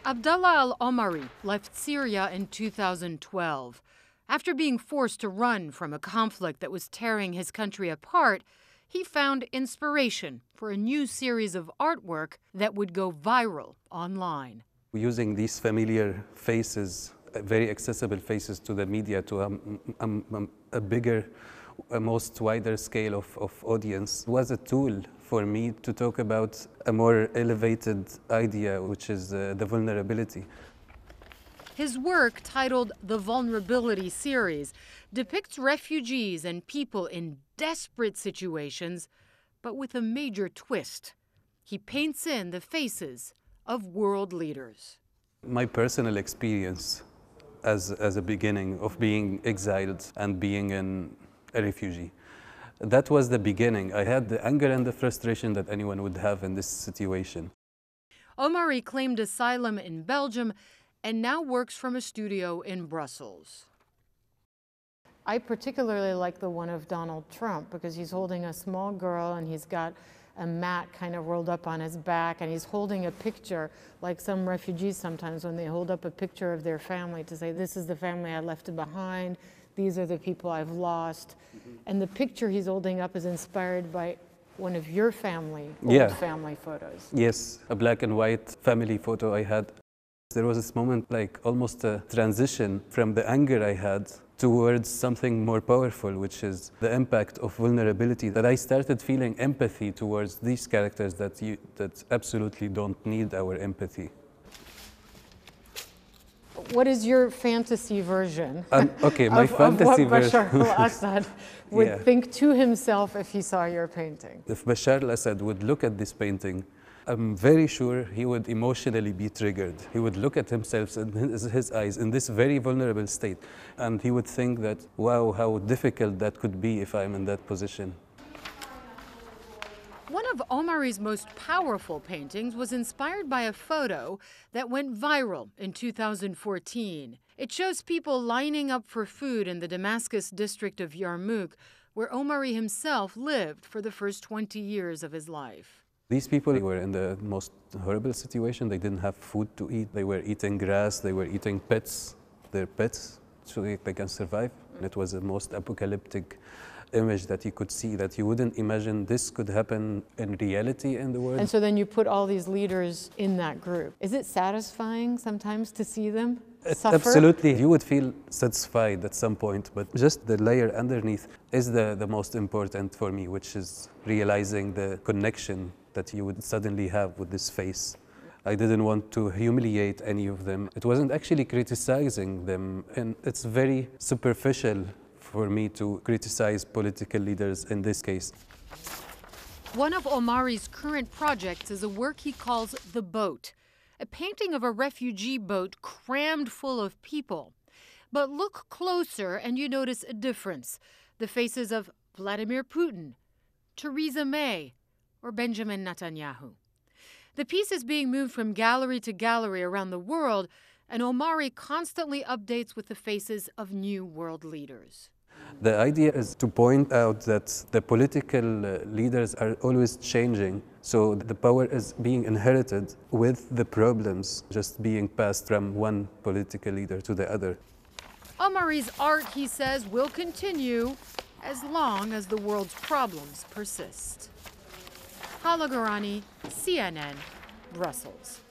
Abdallah al-Omari left Syria in 2012. After being forced to run from a conflict that was tearing his country apart, he found inspiration for a new series of artwork that would go viral online. Using these familiar faces, very accessible faces to the media, to a bigger, a most wider scale of audience, was a tool for me to talk about a more elevated idea, which is the vulnerability. His work, titled The Vulnerability Series, depicts refugees and people in desperate situations, but with a major twist. He paints in the faces of world leaders. My personal experience as a beginning of being exiled and being a refugee. That was the beginning. I had the anger and the frustration that anyone would have in this situation. Omari claimed asylum in Belgium and now works from a studio in Brussels. I particularly like the one of Donald Trump because he's holding a small girl and he's got a mat kind of rolled up on his back, and he's holding a picture, like some refugees sometimes when they hold up a picture of their family to say, this is the family I left behind, these are the people I've lost. And the picture he's holding up is inspired by one of your family, old family photos. Yes, a black and white family photo I had. There was this moment, like almost a transition from the anger I had towards something more powerful, which is the impact of vulnerability, that I started feeling empathy towards these characters that absolutely don't need our empathy. What is your fantasy version okay, my of fantasy what version. Bashar al-Assad would think to himself if he saw your painting? If Bashar al-Assad would look at this painting, I'm very sure he would emotionally be triggered. He would look at himself in his eyes in this very vulnerable state, and he would think that, wow, how difficult that could be if I'm in that position. One of Omari's most powerful paintings was inspired by a photo that went viral in 2014. It shows people lining up for food in the Damascus district of Yarmouk, where Omari himself lived for the first 20 years of his life. These people were in the most horrible situation. They didn't have food to eat. They were eating grass. They were eating pets, their pets, so they can survive. It was the most apocalyptic image that you could see, that you wouldn't imagine this could happen in reality in the world. And so then you put all these leaders in that group. Is it satisfying sometimes to see them suffer? Absolutely. You would feel satisfied at some point, but just the layer underneath is the most important for me, which is realizing the connection that you would suddenly have with this face. I didn't want to humiliate any of them. It wasn't actually criticizing them, and it's very superficial for me to criticize political leaders in this case. One of Omari's current projects is a work he calls The Boat, a painting of a refugee boat crammed full of people. But look closer and you notice a difference: the faces of Vladimir Putin, Theresa May, or Benjamin Netanyahu. The piece is being moved from gallery to gallery around the world, and Omari constantly updates with the faces of new world leaders. The idea is to point out that the political leaders are always changing, so the power is being inherited with the problems just being passed from one political leader to the other. Omari's art, he says, will continue as long as the world's problems persist. Hala Garani, CNN, Brussels.